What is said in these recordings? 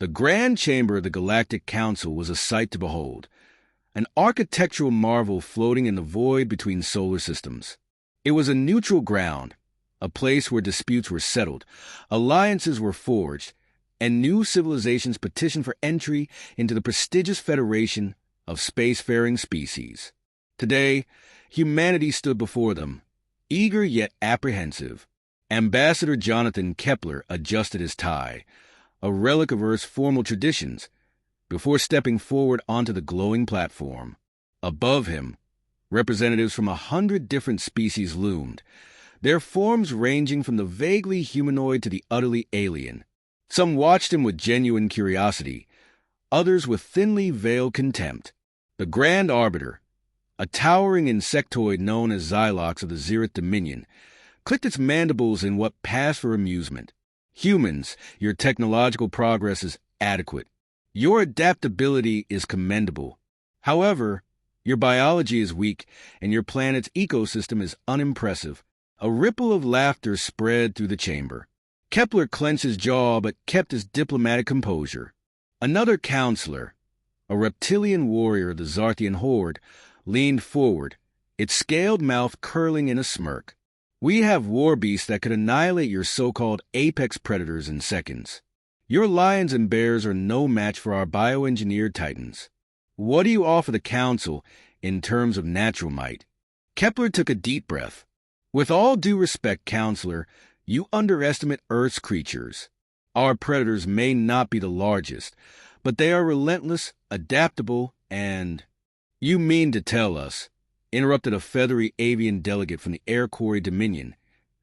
The grand chamber of the Galactic Council was a sight to behold, an architectural marvel floating in the void between solar systems. It was a neutral ground, a place where disputes were settled, alliances were forged, and new civilizations petitioned for entry into the prestigious Federation of Spacefaring Species. Today, humanity stood before them, eager yet apprehensive. Ambassador Jonathan Kepler adjusted his tie, a relic of Earth's formal traditions, before stepping forward onto the glowing platform. Above him, representatives from 100 different species loomed, their forms ranging from the vaguely humanoid to the utterly alien. Some watched him with genuine curiosity, others with thinly veiled contempt. The Grand Arbiter, a towering insectoid known as Xylox of the Zereth Dominion, clicked its mandibles in what passed for amusement. Humans, your technological progress is adequate. Your adaptability is commendable. However, your biology is weak, and your planet's ecosystem is unimpressive. A ripple of laughter spread through the chamber. Kepler clenched his jaw but kept his diplomatic composure. Another counselor, a reptilian warrior of the Zarthian horde, leaned forward, its scaled mouth curling in a smirk. We have war beasts that could annihilate your so-called apex predators in seconds. Your lions and bears are no match for our bioengineered titans. What do you offer the Council in terms of natural might? Kepler took a deep breath. With all due respect, Counselor, you underestimate Earth's creatures. Our predators may not be the largest, but they are relentless, adaptable, and— You mean to tell us, interrupted a feathery avian delegate from the Air Quarry Dominion,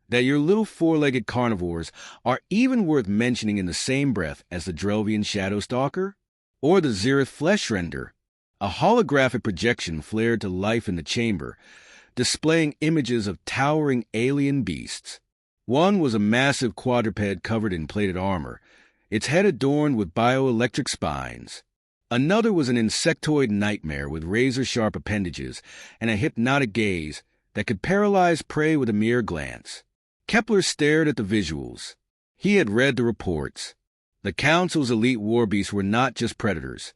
that your little four-legged carnivores are even worth mentioning in the same breath as the Drelvian Shadow Stalker? Or the Zereth Fleshrender? A holographic projection flared to life in the chamber, displaying images of towering alien beasts. One was a massive quadruped covered in plated armor, its head adorned with bioelectric spines. Another was an insectoid nightmare with razor-sharp appendages and a hypnotic gaze that could paralyze prey with a mere glance. Kepler stared at the visuals. He had read the reports. The Council's elite war beasts were not just predators.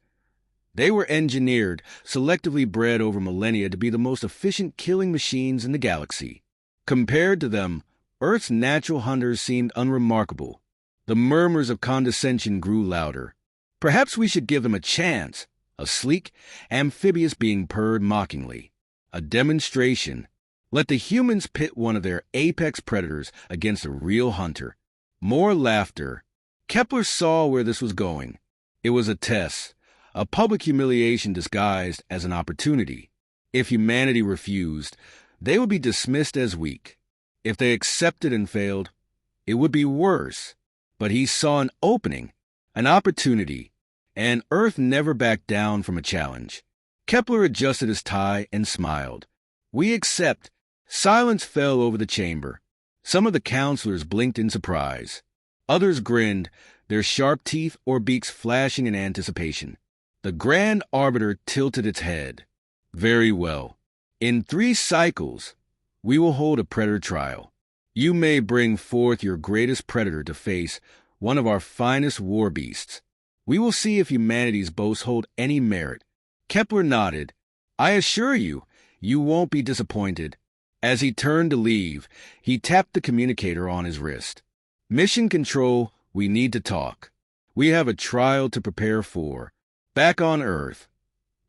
They were engineered, selectively bred over millennia to be the most efficient killing machines in the galaxy. Compared to them, Earth's natural hunters seemed unremarkable. The murmurs of condescension grew louder. Perhaps we should give them a chance. A sleek amphibious being purred mockingly. A demonstration. Let the humans pit one of their apex predators against a real hunter. More laughter. Kepler saw where this was going. It was a test, a public humiliation disguised as an opportunity. If humanity refused, they would be dismissed as weak. If they accepted and failed, it would be worse. But he saw an opening, an opportunity, and Earth never backed down from a challenge. Kepler adjusted his tie and smiled. We accept. Silence fell over the chamber. Some of the counselors blinked in surprise. Others grinned, their sharp teeth or beaks flashing in anticipation. The Grand Arbiter tilted its head. Very well. In 3 cycles, we will hold a predator trial. You may bring forth your greatest predator to face one of our finest war beasts. We will see if humanity's boasts hold any merit. Kepler nodded. I assure you, you won't be disappointed. As he turned to leave, he tapped the communicator on his wrist. Mission Control, we need to talk. We have a trial to prepare for. Back on Earth.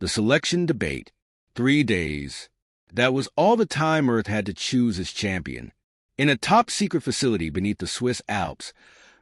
The selection debate. 3 days. That was all the time Earth had to choose its champion. In a top-secret facility beneath the Swiss Alps,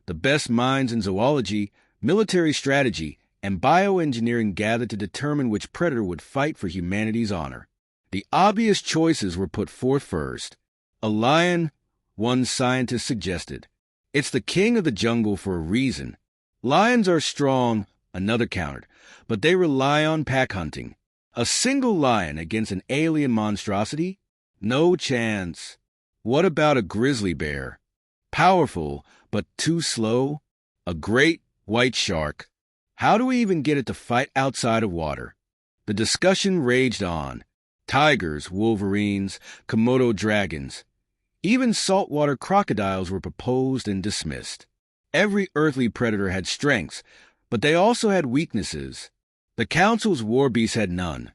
the best minds in zoology, military strategy, and bioengineering gathered to determine which predator would fight for humanity's honor. The obvious choices were put forth first. A lion, one scientist suggested. It's the king of the jungle for a reason. Lions are strong, another countered, but they rely on pack hunting. A single lion against an alien monstrosity? No chance. What about a grizzly bear? Powerful, but too slow? A great white shark? How do we even get it to fight outside of water? The discussion raged on. Tigers, wolverines, Komodo dragons. Even saltwater crocodiles were proposed and dismissed. Every earthly predator had strengths, But they also had weaknesses. The Council's war beasts had none.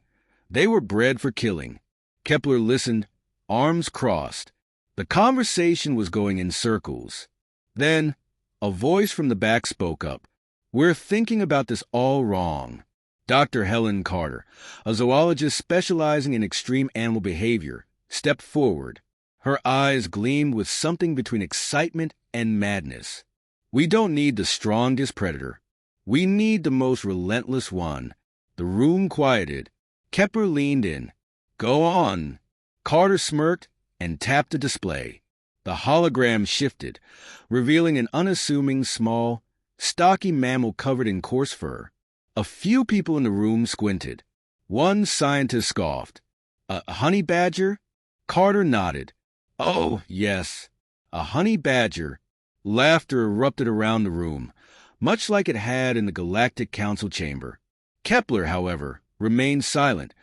They were bred for killing. Kepler listened, arms crossed. The conversation was going in circles. Then, a voice from the back spoke up. "We're thinking about this all wrong." Dr. Helen Carter, a zoologist specializing in extreme animal behavior, stepped forward. Her eyes gleamed with something between excitement and madness. "We don't need the strongest predator. We need the most relentless one." The room quieted. Kepler leaned in. "Go on." Carter smirked and tapped the display. The hologram shifted, revealing an unassuming, small, stocky mammal covered in coarse fur. A few people in the room squinted. One scientist scoffed. "A honey badger?" Carter nodded. "Oh, yes, a honey badger." Laughter erupted around the room, much like it had in the Galactic Council chamber. Kepler, however, remained silent,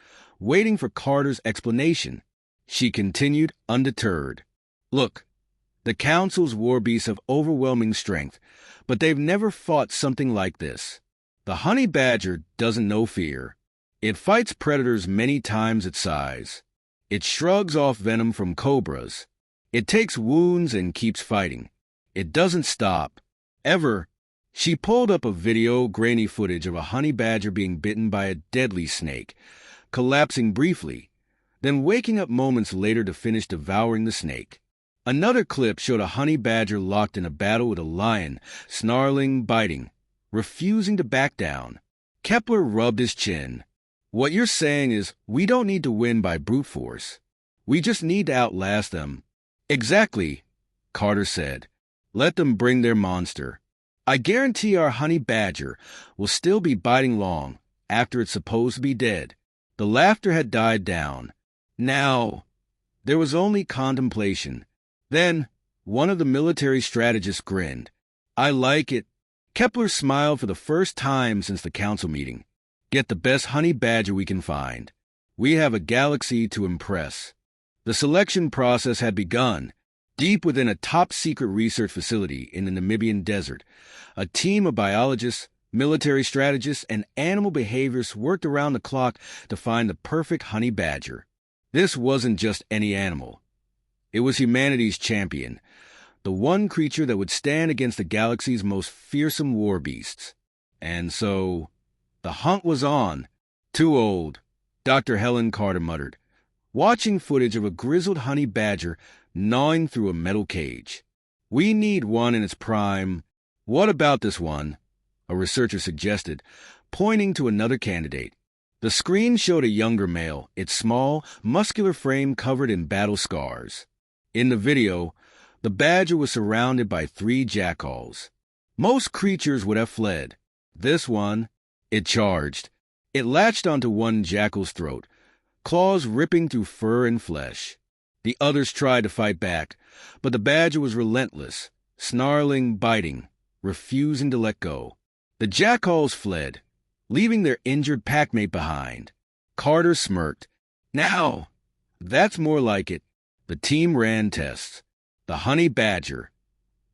waiting for Carter's explanation. She continued, undeterred. "Look, the Council's war beasts have overwhelming strength, but they've never fought something like this. The honey badger doesn't know fear. It fights predators many times its size. It shrugs off venom from cobras. It takes wounds and keeps fighting. It doesn't stop. Ever." She pulled up a video, grainy footage of a honey badger being bitten by a deadly snake, collapsing briefly, then waking up moments later to finish devouring the snake. Another clip showed a honey badger locked in a battle with a lion, snarling, biting, refusing to back down. Kepler rubbed his chin. "What you're saying is we don't need to win by brute force. We just need to outlast them." "Exactly," Carter said. "Let them bring their monster. I guarantee our honey badger will still be biting long after it's supposed to be dead." The laughter had died down. Now, there was only contemplation. Then, one of the military strategists grinned. "I like it." Kepler smiled for the first time since the council meeting. "Get the best honey badger we can find. We have a galaxy to impress." The selection process had begun. Deep within a top-secret research facility in the Namibian desert, a team of biologists, military strategists, and animal behaviorists worked around the clock to find the perfect honey badger. This wasn't just any animal. It was humanity's champion, the one creature that would stand against the galaxy's most fearsome war beasts. And so, the hunt was on. "Too old," Dr. Helen Carter muttered, watching footage of a grizzled honey badger gnawing through a metal cage. "We need one in its prime." "What about this one?" a researcher suggested, pointing to another candidate. The screen showed a younger male, its small, muscular frame covered in battle scars. In the video, the badger was surrounded by 3 jackals. Most creatures would have fled. This one, it charged. It latched onto one jackal's throat, claws ripping through fur and flesh. The others tried to fight back, but the badger was relentless, snarling, biting, refusing to let go. The jackals fled, leaving their injured packmate behind. Carter smirked. "Now, that's more like it." The team ran tests. The honey badger,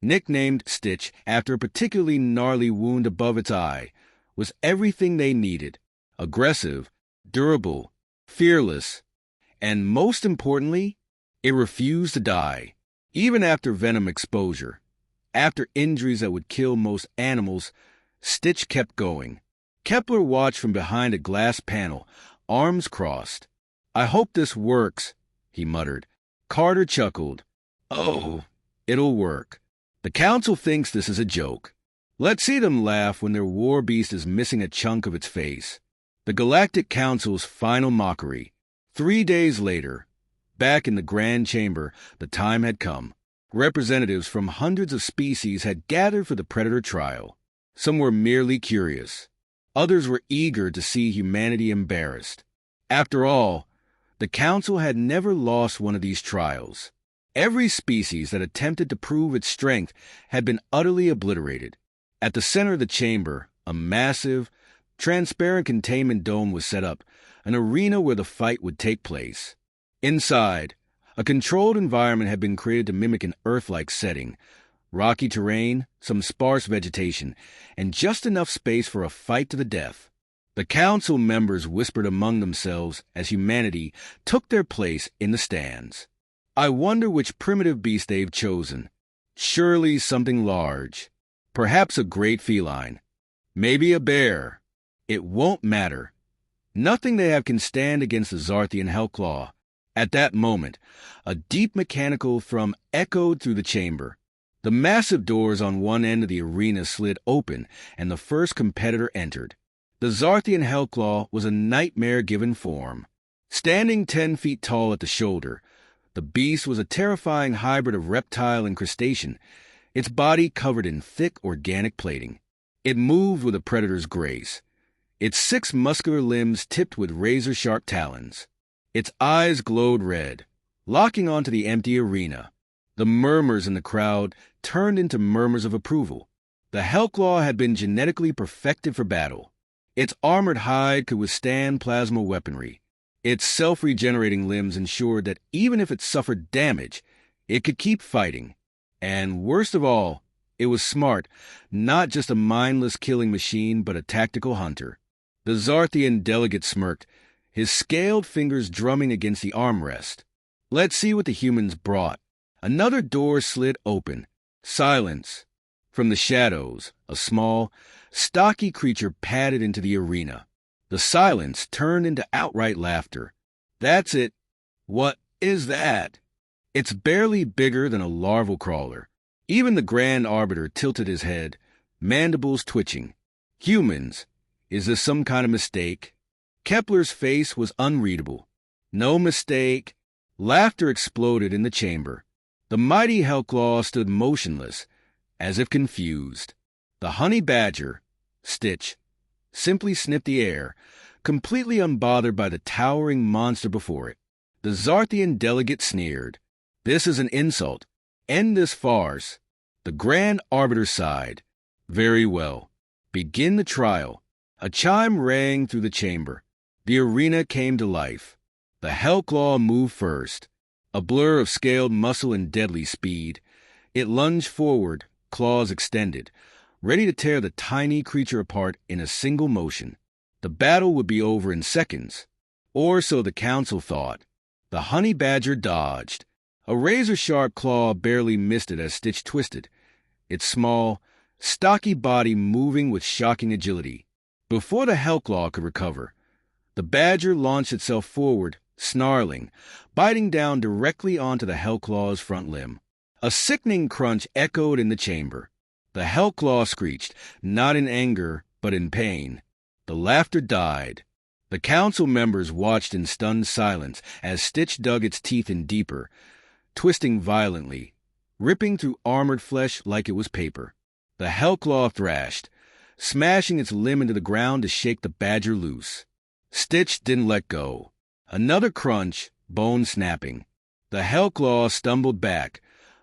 nicknamed Stitch after a particularly gnarly wound above its eye, was everything they needed. Aggressive, durable, fearless, and most importantly, it refused to die. Even after venom exposure, after injuries that would kill most animals, Stitch kept going. Kepler watched from behind a glass panel, arms crossed. "I hope this works," he muttered. Carter chuckled. "Oh, it'll work. The council thinks this is a joke. Let's see them laugh when their war beast is missing a chunk of its face." The Galactic Council's final mockery. 3 days later, back in the Grand Chamber, the time had come. Representatives from hundreds of species had gathered for the Predator trial. Some were merely curious. Others were eager to see humanity embarrassed. After all, the Council had never lost one of these trials. Every species that attempted to prove its strength had been utterly obliterated. At the center of the chamber, a massive, transparent containment dome was set up, an arena where the fight would take place. Inside, a controlled environment had been created to mimic an Earth-like setting, rocky terrain, some sparse vegetation, and just enough space for a fight to the death. The council members whispered among themselves as humanity took their place in the stands. I wonder which primitive beast they've chosen. Surely something large. Perhaps a great feline. Maybe a bear. It won't matter. Nothing they have can stand against the Zarthian Hellclaw. At that moment, a deep mechanical thrum echoed through the chamber. The massive doors on one end of the arena slid open, and the first competitor entered. The Zarthian Hellclaw was a nightmare-given form. Standing 10 feet tall at the shoulder, the beast was a terrifying hybrid of reptile and crustacean, its body covered in thick organic plating. It moved with a predator's grace, its 6 muscular limbs tipped with razor-sharp talons. Its eyes glowed red, locking onto the empty arena. The murmurs in the crowd turned into murmurs of approval. The Hellclaw had been genetically perfected for battle. Its armored hide could withstand plasma weaponry. Its self-regenerating limbs ensured that even if it suffered damage, it could keep fighting. And worst of all, it was smart, not just a mindless killing machine, but a tactical hunter. The Zarthian delegate smirked, his scaled fingers drumming against the armrest. Let's see what the humans brought. Another door slid open. Silence. From the shadows, a small, stocky creature padded into the arena. The silence turned into outright laughter. That's it. What is that? It's barely bigger than a larval crawler. Even the Grand Arbiter tilted his head, mandibles twitching. Humans. Is this some kind of mistake? Kepler's face was unreadable. No mistake. Laughter exploded in the chamber. The mighty Hellclaw stood motionless, as if confused. The honey badger, Stitch, simply sniffed the air, completely unbothered by the towering monster before it. The Zarthian delegate sneered. This is an insult. End this farce. The Grand Arbiter sighed. Very well. Begin the trial. A chime rang through the chamber. The arena came to life. The Hellclaw moved first. A blur of scaled muscle and deadly speed. It lunged forward, claws extended, ready to tear the tiny creature apart in a single motion. The battle would be over in seconds. Or so the council thought. The honey badger dodged. A razor-sharp claw barely missed it as Stitch twisted, its small, stocky body moving with shocking agility. Before the Hellclaw could recover, the badger launched itself forward, snarling, biting down directly onto the Hellclaw's front limb. A sickening crunch echoed in the chamber. The Hellclaw screeched, not in anger, but in pain. The laughter died. The council members watched in stunned silence as Stitch dug its teeth in deeper, twisting violently, ripping through armored flesh like it was paper. The Hellclaw thrashed, smashing its limb into the ground to shake the badger loose. Stitch didn't let go. Another crunch, bone snapping. The Hellclaw stumbled back,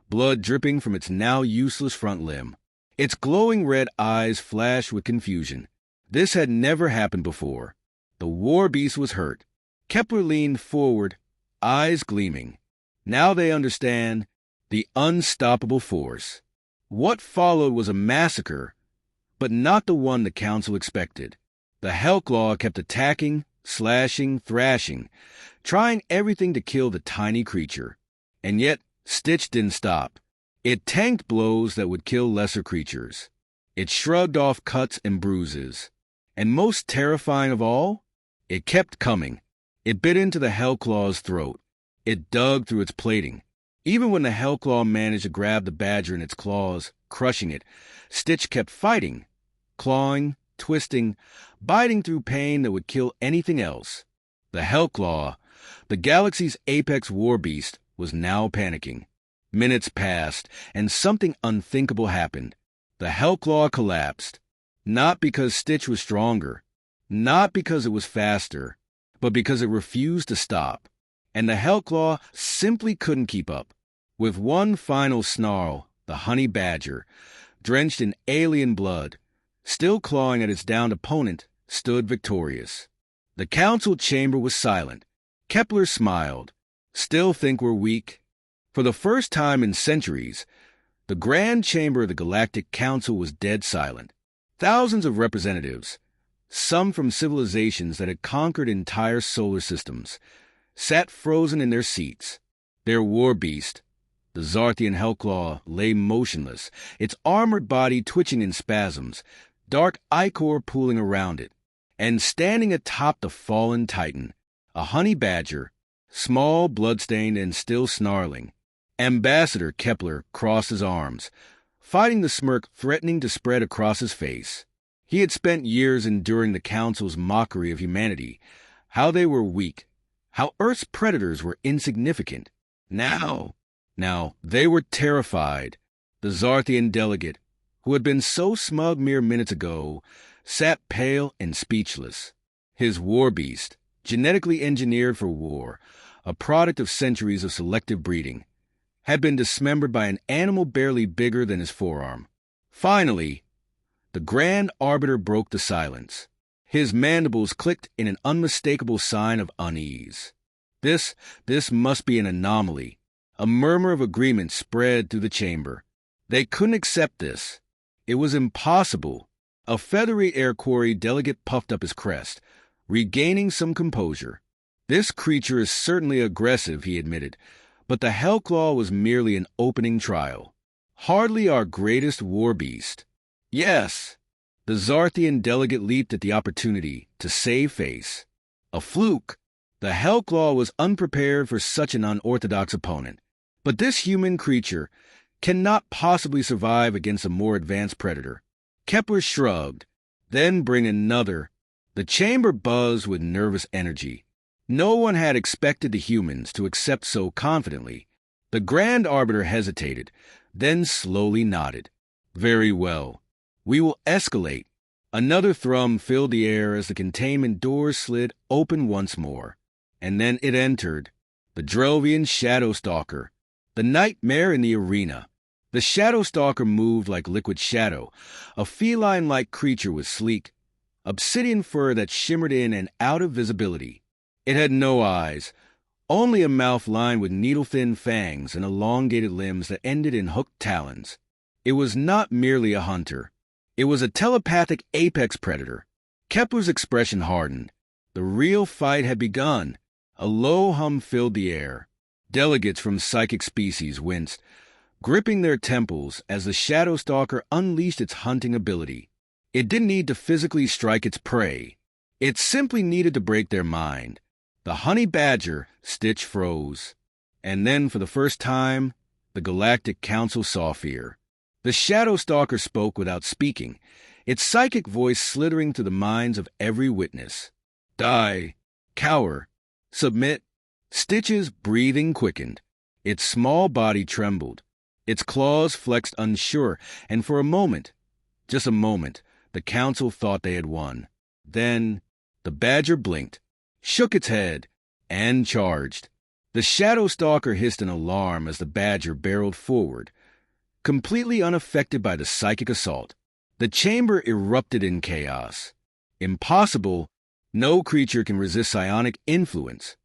blood dripping from its now useless front limb. Its glowing red eyes flashed with confusion. This had never happened before. The war beast was hurt. Kepler leaned forward, eyes gleaming. Now they understand the unstoppable force. What followed was a massacre, but not the one the council expected. The Hellclaw kept attacking, slashing, thrashing, trying everything to kill the tiny creature. And yet, Stitch didn't stop. It tanked blows that would kill lesser creatures. It shrugged off cuts and bruises. And most terrifying of all, it kept coming. It bit into the Hellclaw's throat. It dug through its plating. Even when the Hellclaw managed to grab the badger in its claws, crushing it, Stitch kept fighting, clawing, twisting, biting through pain that would kill anything else. The Hellclaw, the galaxy's apex war beast, was now panicking. Minutes passed, and something unthinkable happened. The Hellclaw collapsed. Not because Stitch was stronger, not because it was faster, but because it refused to stop. And the Hellclaw simply couldn't keep up. With one final snarl, the honey badger, drenched in alien blood, still clawing at its downed opponent, stood victorious. The council chamber was silent. Kepler smiled. Still think we're weak? For the first time in centuries, The Grand Chamber of the Galactic Council was dead silent. Thousands of representatives, some from civilizations that had conquered entire solar systems, sat frozen in their seats. Their war beast, the Zarthian Hellclaw, lay motionless, its armored body twitching in spasms, dark ichor pooling around it. And standing atop the fallen titan, a honey badger, small, bloodstained, and still snarling. Ambassador Kepler crossed his arms, fighting the smirk threatening to spread across his face. He had spent years enduring the Council's mockery of humanity, how they were weak, how Earth's predators were insignificant. Now they were terrified. The Zarthian delegate, who had been so smug mere minutes ago, sat pale and speechless. His war beast, genetically engineered for war, a product of centuries of selective breeding, had been dismembered by an animal barely bigger than his forearm. Finally, the Grand Arbiter broke the silence. His mandibles clicked in an unmistakable sign of unease. This must be an anomaly. A murmur of agreement spread through the chamber. They couldn't accept this. It was impossible. A feathery air quarry delegate puffed up his crest, regaining some composure. This creature is certainly aggressive, he admitted, but the Hellclaw was merely an opening trial. Hardly our greatest war beast. Yes, the Zarthian delegate leaped at the opportunity to save face. A fluke. The Hellclaw was unprepared for such an unorthodox opponent. But this human creature cannot possibly survive against a more advanced predator. Kepler shrugged. Then bring another. The chamber buzzed with nervous energy. No one had expected the humans to accept so confidently. The Grand Arbiter hesitated, then slowly nodded. Very well. We will escalate. Another thrum filled the air as the containment doors slid open once more. And then it entered. The Drelvian Shadowstalker. The nightmare in the arena. The Shadowstalker moved like liquid shadow, a feline-like creature with sleek, obsidian fur that shimmered in and out of visibility. It had no eyes, only a mouth lined with needle-thin fangs and elongated limbs that ended in hooked talons. It was not merely a hunter. It was a telepathic apex predator. Kepler's expression hardened. The real fight had begun. A low hum filled the air. Delegates from psychic species winced, gripping their temples as the Shadowstalker unleashed its hunting ability. It didn't need to physically strike its prey. It simply needed to break their mind. The honey badger, Stitch, froze. And then, for the first time, the Galactic Council saw fear. The Shadowstalker spoke without speaking, its psychic voice slithering through the minds of every witness. Die. Cower. Submit. Stitch's breathing quickened. Its small body trembled. Its claws flexed unsure, and for a moment, just a moment, the council thought they had won. Then, the badger blinked, shook its head, and charged. The Shadowstalker hissed an alarm as the badger barreled forward, completely unaffected by the psychic assault. The chamber erupted in chaos. Impossible. No creature can resist psionic influence.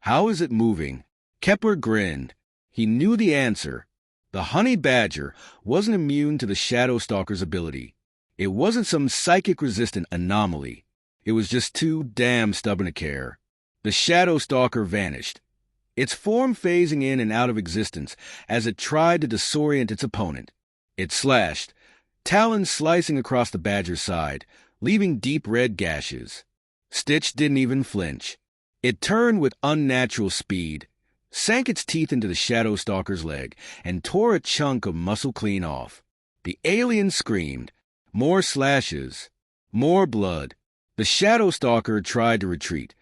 How is it moving? Kepler grinned. He knew the answer. The honey badger wasn't immune to the Shadowstalker's ability. It wasn't some psychic-resistant anomaly. It was just too damn stubborn to care. The Shadowstalker vanished, its form phasing in and out of existence as it tried to disorient its opponent. It slashed, talons slicing across the badger's side, leaving deep red gashes. Stitch didn't even flinch. It turned with unnatural speed, sank its teeth into the Shadowstalker's leg, and tore a chunk of muscle clean off. The alien screamed. More slashes. More blood. The Shadowstalker tried to retreat,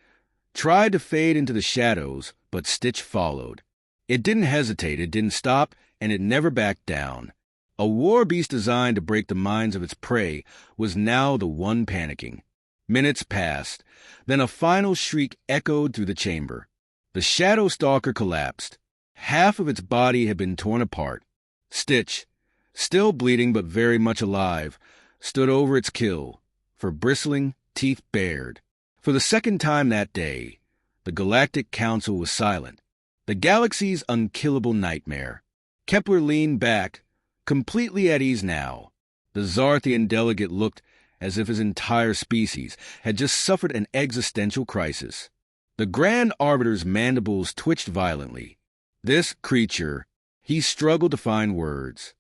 tried to fade into the shadows, but Stitch followed. It didn't hesitate, it didn't stop, and it never backed down. A war beast designed to break the minds of its prey was now the one panicking. Minutes passed. Then a final shriek echoed through the chamber. The Shadowstalker collapsed. Half of its body had been torn apart. Stitch, still bleeding but very much alive, stood over its kill, for bristling, teeth bared. For the second time that day, the Galactic Council was silent. The galaxy's unkillable nightmare. Kepler leaned back, completely at ease now. The Zarthian delegate looked as if his entire species had just suffered an existential crisis. The Grand Arbiter's mandibles twitched violently. This creature, he struggled to find words.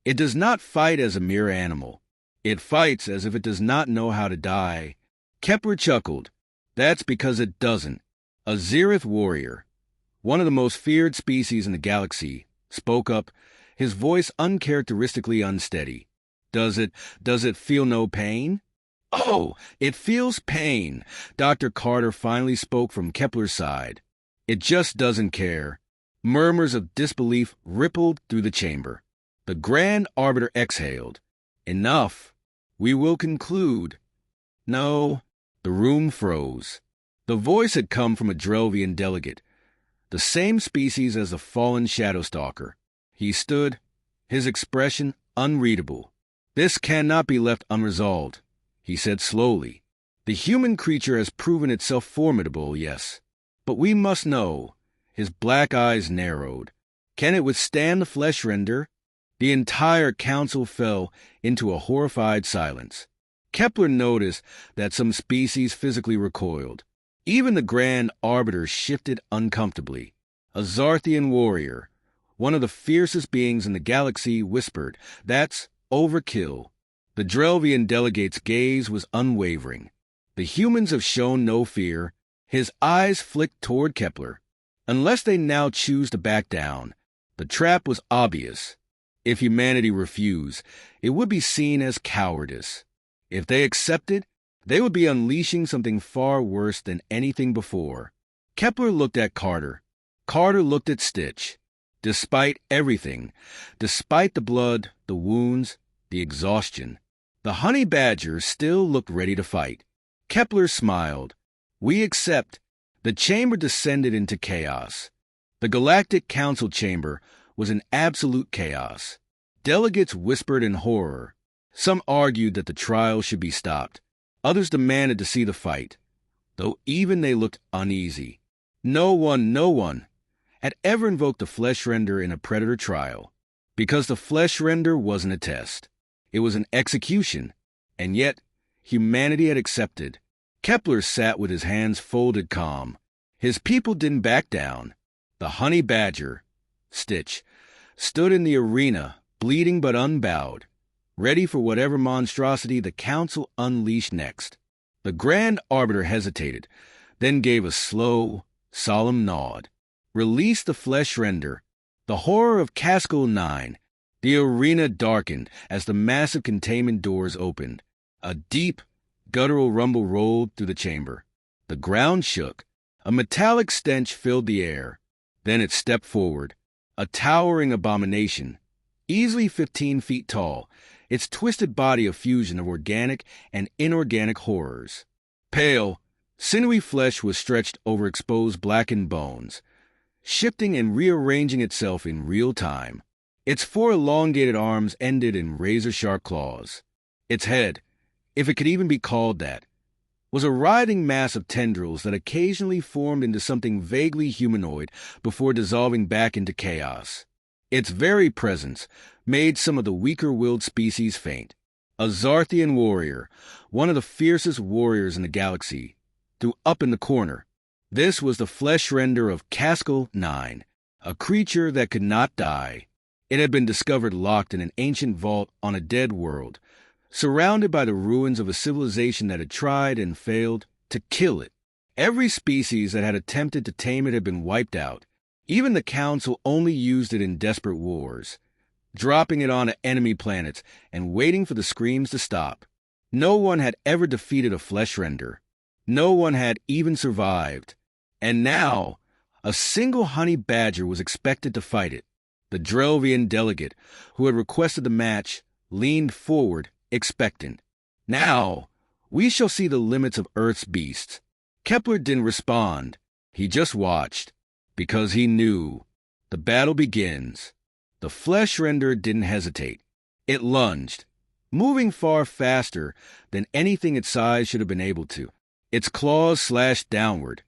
It does not fight as a mere animal. It fights as if it does not know how to die. Kepler chuckled. That's because it doesn't. A Zereth warrior, one of the most feared species in the galaxy, spoke up, his voice uncharacteristically unsteady. Does it feel no pain? Oh, it feels pain. Dr. Carter finally spoke from Kepler's side. It just doesn't care. Murmurs of disbelief rippled through the chamber. The Grand Arbiter exhaled. Enough. We will conclude. No. The room froze. The voice had come from a Drelvian delegate, the same species as the fallen Shadowstalker. He stood, his expression unreadable. This cannot be left unresolved, he said slowly. The human creature has proven itself formidable, yes. But we must know. His black eyes narrowed. Can it withstand the flesh render? The entire council fell into a horrified silence. Kepler noticed that some species physically recoiled. Even the Grand Arbiter shifted uncomfortably. A Zarthian warrior, one of the fiercest beings in the galaxy, whispered, "That's overkill." The Drelvian delegate's gaze was unwavering. The humans have shown no fear. His eyes flicked toward Kepler. Unless they now choose to back down, the trap was obvious. If humanity refused, it would be seen as cowardice. If they accepted, they would be unleashing something far worse than anything before. Kepler looked at Carter. Carter looked at Stitch. Despite everything, despite the blood, the wounds, the exhaustion, the honey badger still looked ready to fight. Kepler smiled. We accept. The chamber descended into chaos. The Galactic Council chamber was in absolute chaos. Delegates whispered in horror. Some argued that the trial should be stopped. Others demanded to see the fight, though even they looked uneasy. No one had ever invoked the flesh render in a predator trial, because the flesh render wasn't a test. It was an execution, and yet humanity had accepted. Kepler sat with his hands folded calm. His people didn't back down. The honey badger, Stitch, stood in the arena, bleeding but unbowed, ready for whatever monstrosity the council unleashed next. The Grand Arbiter hesitated, then gave a slow, solemn nod. Release the flesh render. The horror of Caskel 9. The arena darkened as the massive containment doors opened. A deep, guttural rumble rolled through the chamber. The ground shook. A metallic stench filled the air. Then it stepped forward, a towering abomination, easily 15 feet tall, its twisted body a fusion of organic and inorganic horrors. Pale, sinewy flesh was stretched over exposed blackened bones, shifting and rearranging itself in real time. Its 4 elongated arms ended in razor-sharp claws. Its head, if it could even be called that, was a writhing mass of tendrils that occasionally formed into something vaguely humanoid before dissolving back into chaos. Its very presence made some of the weaker-willed species faint. A Zarthian warrior, one of the fiercest warriors in the galaxy, threw up in the corner. This was the flesh render of Caskel 9, a creature that could not die. It had been discovered locked in an ancient vault on a dead world, surrounded by the ruins of a civilization that had tried and failed to kill it. Every species that had attempted to tame it had been wiped out. Even the Council only used it in desperate wars, dropping it onto enemy planets and waiting for the screams to stop. No one had ever defeated a flesh render. No one had even survived. And now, a single honey badger was expected to fight it. The Drelvian delegate, who had requested the match, leaned forward, expectant. Now, we shall see the limits of Earth's beasts. Kepler didn't respond. He just watched, because he knew. The battle begins. The flesh render didn't hesitate. It lunged, moving far faster than anything its size should have been able to. Its claws slashed downward,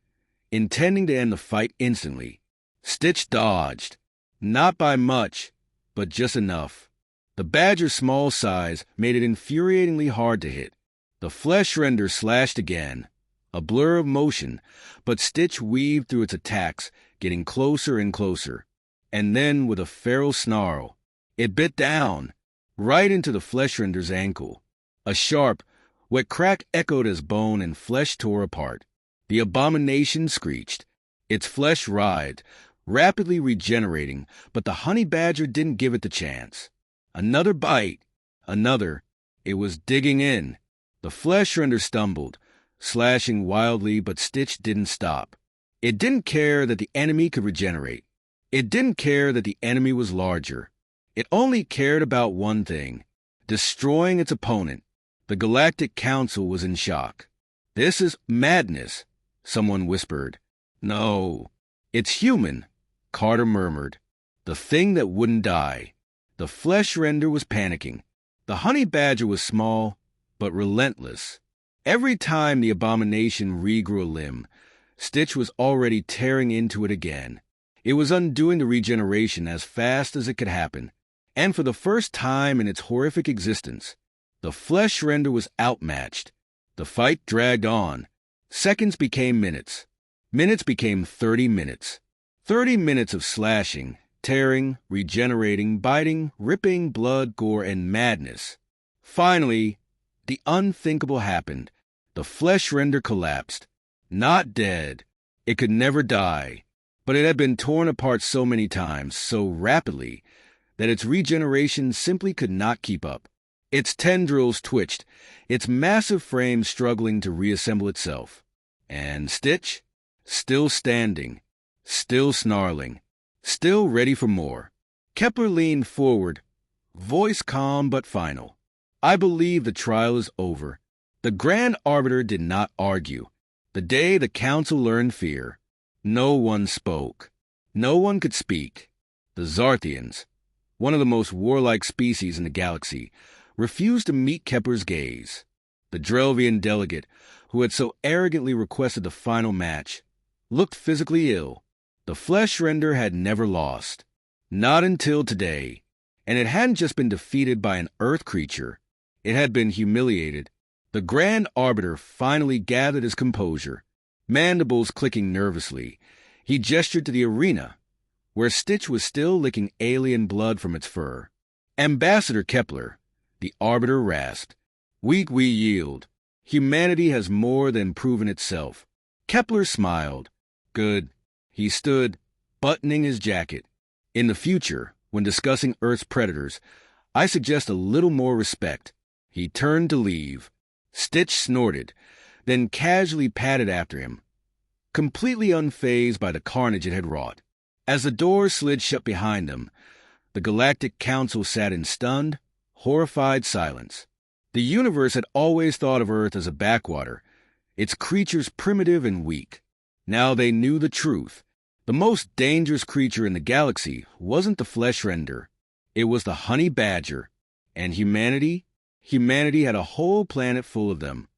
intending to end the fight instantly. Stitch dodged, not by much, but just enough. The badger's small size made it infuriatingly hard to hit. The flesh render slashed again, a blur of motion, but Stitch weaved through its attacks, getting closer and closer. And then, with a feral snarl, it bit down, right into the flesh render's ankle. A sharp, wet crack echoed as bone and flesh tore apart. The abomination screeched. Its flesh writhed, rapidly regenerating, but the honey badger didn't give it the chance. Another bite. Another. It was digging in. The flesh render stumbled, slashing wildly, but Stitch didn't stop. It didn't care that the enemy could regenerate. It didn't care that the enemy was larger. It only cared about one thing: destroying its opponent. The Galactic Council was in shock. "This is madness," someone whispered. "No, it's human," Carter murmured. "The thing that wouldn't die." The flesh render was panicking. The honey badger was small, but relentless. Every time the abomination regrew a limb, Stitch was already tearing into it again. It was undoing the regeneration as fast as it could happen, and for the first time in its horrific existence, the flesh render was outmatched. The fight dragged on. Seconds became minutes. Minutes became 30 minutes. 30 minutes of slashing, tearing, regenerating, biting, ripping, blood, gore, and madness. Finally, the unthinkable happened. The flesh render collapsed. Not dead. It could never die. But it had been torn apart so many times, so rapidly, that its regeneration simply could not keep up. Its tendrils twitched, its massive frame struggling to reassemble itself. And Stitch, still standing, still snarling, still ready for more. Kepler leaned forward, voice calm but final. "I believe the trial is over." The Grand Arbiter did not argue. The day the Council learned fear, no one spoke. No one could speak. The Zarthians, one of the most warlike species in the galaxy, refused to meet Kepler's gaze. The Drelvian delegate, who had so arrogantly requested the final match, looked physically ill. The flesh render had never lost. Not until today. And it hadn't just been defeated by an Earth creature. It had been humiliated. The Grand Arbiter finally gathered his composure. Mandibles clicking nervously, he gestured to the arena, where Stitch was still licking alien blood from its fur. "Ambassador Kepler," the Arbiter rasped, "we yield. Humanity has more than proven itself." Kepler smiled. "Good." He stood, buttoning his jacket. "In the future, when discussing Earth's predators, I suggest a little more respect." He turned to leave. Stitch snorted, then casually padded after him, completely unfazed by the carnage it had wrought. As the door slid shut behind them, the Galactic Council sat in stunned, horrified silence. The universe had always thought of Earth as a backwater, its creatures primitive and weak. Now they knew the truth. The most dangerous creature in the galaxy wasn't the flesh render. It was the honey badger. And humanity had a whole planet full of them.